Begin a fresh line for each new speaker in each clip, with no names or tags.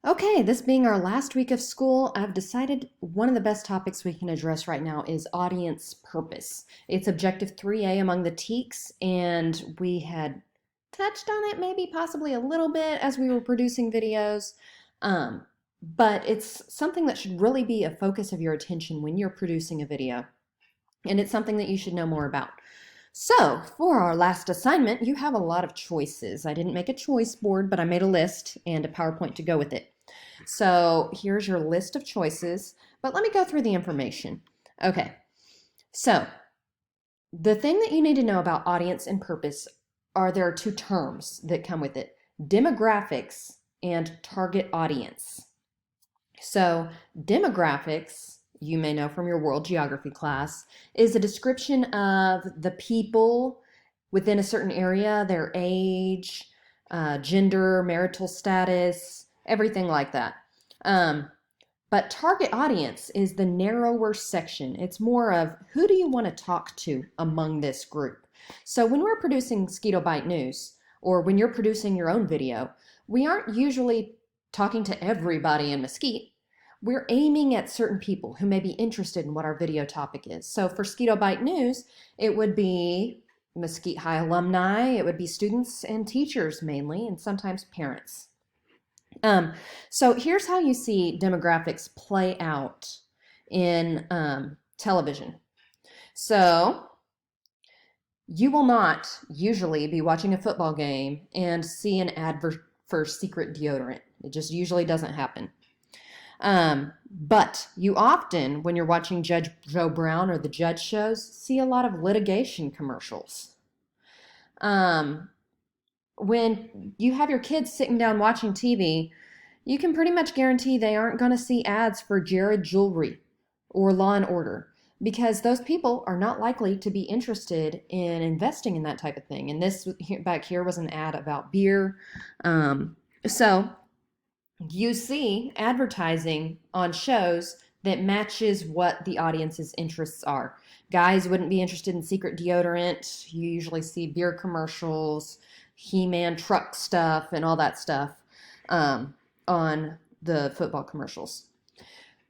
Okay, this being our last week of school, I've decided one of the best topics we can address right now is audience purpose. It's objective 3A among the TEKs, and we had touched on it maybe possibly a little bit as we were producing videos. Um, but it's something that should really be a focus of your attention when you're producing a video, and it's something that you should know more about. So, for our last assignment, you have a lot of choices. I didn't make a choice board, but I made a list and a PowerPoint to go with it. So here's your list of choices, but let me go through the information. Okay, so the thing that you need to know about audience and purpose are there are two terms that come with it: demographics and target audience. So demographics, you may know from your world geography class, is a description of the people within a certain area, their age, gender, marital status, everything like that. Um, but target audience is the narrower section. It's more of who do you want to talk to among this group. So when we're producing Skeeto Bite News, or when you're producing your own video, we aren't usually talking to everybody in Mesquite. We're aiming at certain people who may be interested in what our video topic is. So for Skeeto Bite News, it would be Mesquite High alumni, it would be students and teachers mainly, and sometimes parents. So here's how you see demographics play out in television. So you will not usually be watching a football game and see an advert for secret deodorant. It just usually doesn't happen. But you often, when you're watching Judge Joe Brown or the Judge shows, see a lot of litigation commercials. When you have your kids sitting down watching TV, you can pretty much guarantee they aren't going to see ads for Jared Jewelry or Law and Order, because those people are not likely to be interested in investing in that type of thing. And this back here was an ad about beer. So you see advertising on shows that matches what the audience's interests are. Guys wouldn't be interested in secret deodorant. You usually see beer commercials, He-Man truck stuff, and all that stuff on the football commercials.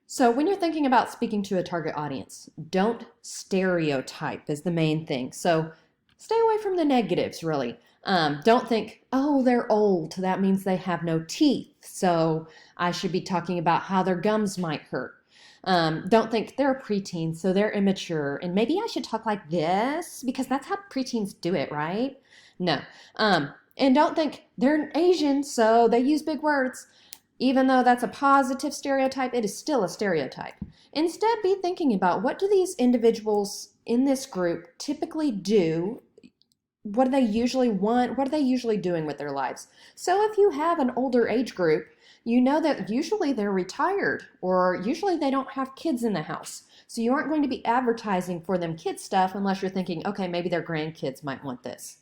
So when you're thinking about speaking to a target audience, don't stereotype is the main thing. So stay away from the negatives, really. Don't think, oh, they're old. That means they have no teeth. So I should be talking about how their gums might hurt. Don't think they're a preteen, so they're immature. And maybe I should talk like this because that's how preteens do it, right? No. And don't think they're Asian, so they use big words. Even though that's a positive stereotype, it is still a stereotype. Instead, be thinking about what do these individuals in this group typically do? What do they usually want? What are they usually doing with their lives? So if you have an older age group, you know that usually they're retired or usually they don't have kids in the house. So you aren't going to be advertising for them kid stuff unless you're thinking, okay, maybe their grandkids might want this.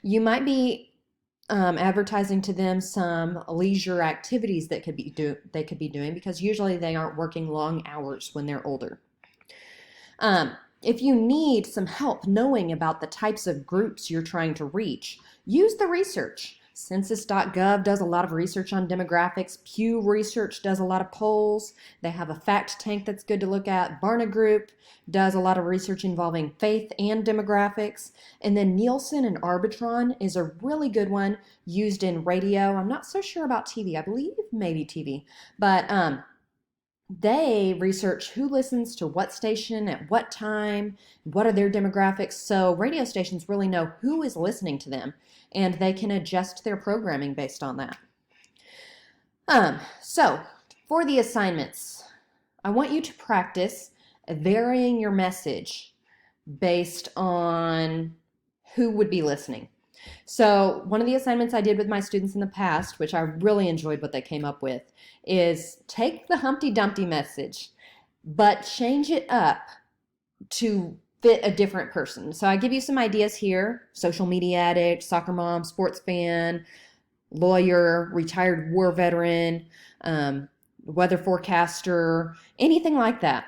You might be advertising to them some leisure activities that they could be doing because usually they aren't working long hours when they're older. If you need some help knowing about the types of groups you're trying to reach, use the research. Census.gov does a lot of research on demographics. Pew Research does a lot of polls. They have a fact tank that's good to look at. Barna Group does a lot of research involving faith and demographics. And then Nielsen and Arbitron is a really good one used in radio. I'm not so sure about TV. I believe maybe TV. But they research who listens to what station at what time, what are their demographics. So radio stations really know who is listening to them, and they can adjust their programming based on that. So for the assignments, I want you to practice varying your message based on who would be listening. So one of the assignments I did with my students in the past, which I really enjoyed what they came up with, is take the Humpty Dumpty message, but change it up to fit a different person. So I give you some ideas here: social media addict, soccer mom, sports fan, lawyer, retired war veteran, weather forecaster, anything like that.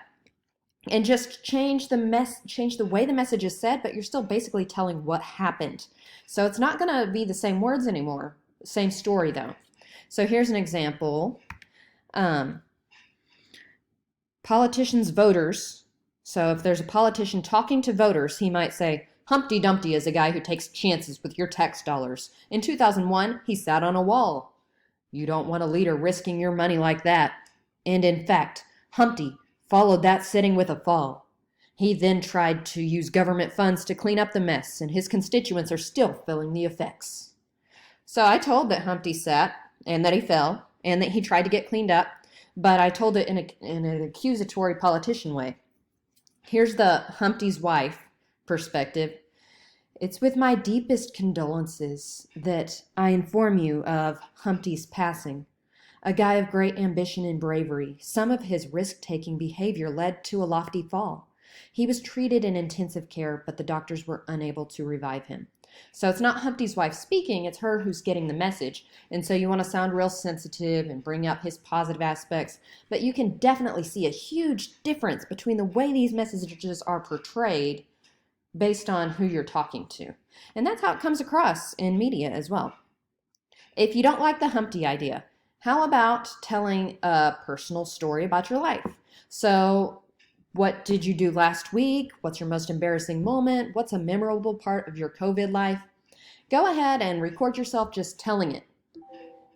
And just change the way the message is said, but you're still basically telling what happened. So it's not going to be the same words anymore. Same story though. So here's an example. Um, Politicians' voters. So if there's a politician talking to voters, he might say, Humpty Dumpty is a guy who takes chances with your tax dollars. In 2001, he sat on a wall. You don't want a leader risking your money like that. And in fact, Humpty followed that sitting with a fall. He then tried to use government funds to clean up the mess, and his constituents are still feeling the effects. So I told that Humpty sat, and that he fell, and that he tried to get cleaned up, but I told it in an accusatory politician way. Here's the Humpty's wife perspective. It's with my deepest condolences that I inform you of Humpty's passing. A guy of great ambition and bravery, some of his risk-taking behavior led to a lofty fall. He was treated in intensive care, but the doctors were unable to revive him. So it's not Humpty's wife speaking, it's her who's getting the message. And so you want to sound real sensitive and bring up his positive aspects, but you can definitely see a huge difference between the way these messages are portrayed based on who you're talking to. And that's how it comes across in media as well. If you don't like the Humpty idea, how about telling a personal story about your life? So, what did you do last week? What's your most embarrassing moment? What's a memorable part of your COVID life? Go ahead and record yourself just telling it.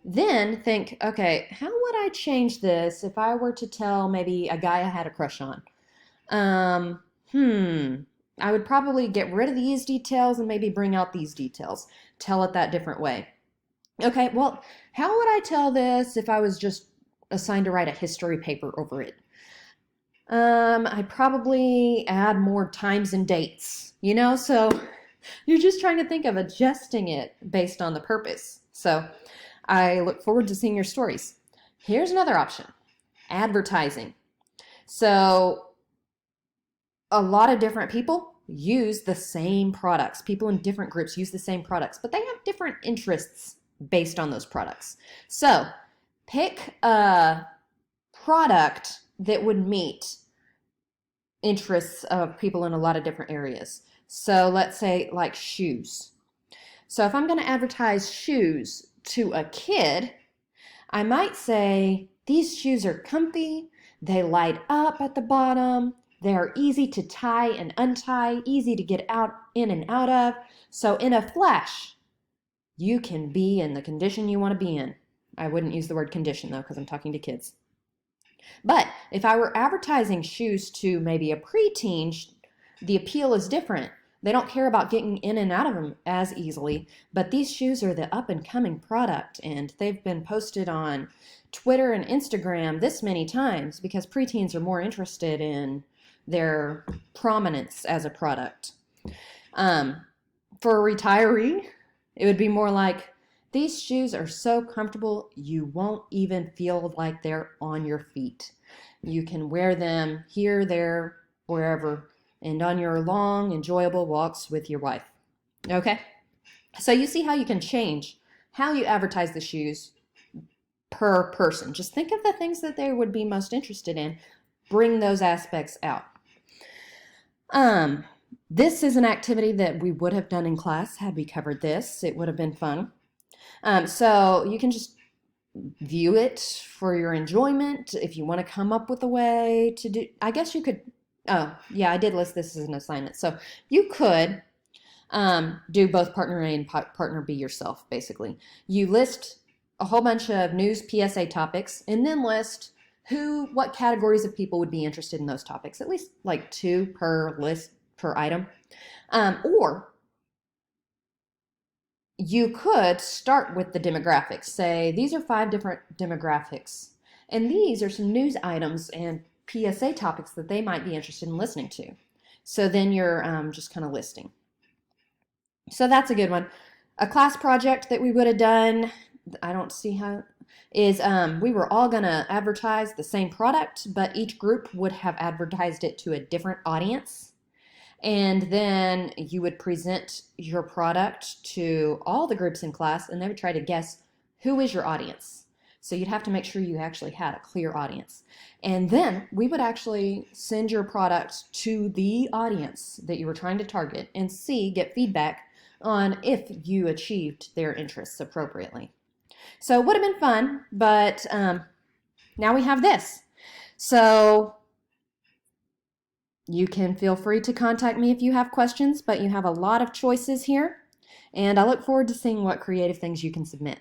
Then think, okay, how would I change this if I were to tell maybe a guy I had a crush on? I would probably get rid of these details and maybe bring out these details. Tell it that different way. Okay, well, how would I tell this if I was just assigned to write a history paper over it? I'd probably add more times and dates, so you're just trying to think of adjusting it based on the purpose. So I look forward to seeing your stories. Here's another option, advertising. So a lot of different people use the same products. People in different groups use the same products, but they have different interests based on those products. So pick a product that would meet interests of people in a lot of different areas. So let's say like shoes. So if I'm going to advertise shoes to a kid, I might say these shoes are comfy, they light up at the bottom, they are easy to tie and untie, easy to get out in and out of. So in a flash, you can be in the condition you want to be in. I wouldn't use the word condition though, because I'm talking to kids. But if I were advertising shoes to maybe a preteen, the appeal is different. They don't care about getting in and out of them as easily, but these shoes are the up-and-coming product, and they've been posted on Twitter and Instagram this many times because preteens are more interested in their prominence as a product. For a retiree, it would be more like, these shoes are so comfortable you won't even feel like they're on your feet. You can wear them here, there, wherever, and on your long, enjoyable walks with your wife. Okay? So you see how you can change how you advertise the shoes per person. Just think of the things that they would be most interested in. Bring those aspects out. This is an activity that we would have done in class had we covered this. It would have been fun. So you can just view it for your enjoyment. If you want to come up with a way to do, I guess you could, oh yeah, I did list this as an assignment. So you could do both partner A and partner B yourself, basically. You list a whole bunch of news PSA topics and then list what categories of people would be interested in those topics, at least like 2 per list per item. Or you could start with the demographics. Say, these are 5 different demographics, and these are some news items and PSA topics that they might be interested in listening to. So then you're just kind of listing. So that's a good one. A class project that we would have done, I don't see how, is we were all going to advertise the same product, but each group would have advertised it to a different audience. And then you would present your product to all the groups in class, and they would try to guess who is your audience. So you'd have to make sure you actually had a clear audience. And then we would actually send your product to the audience that you were trying to target and get feedback on if you achieved their interests appropriately. So it would have been fun, but now we have this. So you can feel free to contact me if you have questions, but you have a lot of choices here, and I look forward to seeing what creative things you can submit.